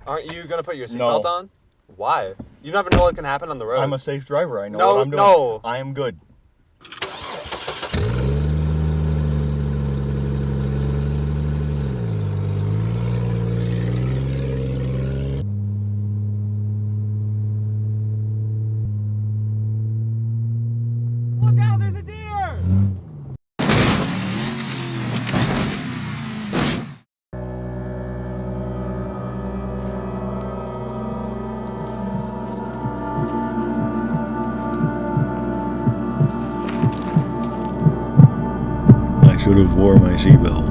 Aren't you going to put your No. seatbelt on? Why? You never know what can happen on the road. I'm a safe driver. I know No, what I'm doing. no. I am good. Look out, there's a deer! I should have wore my seatbelt.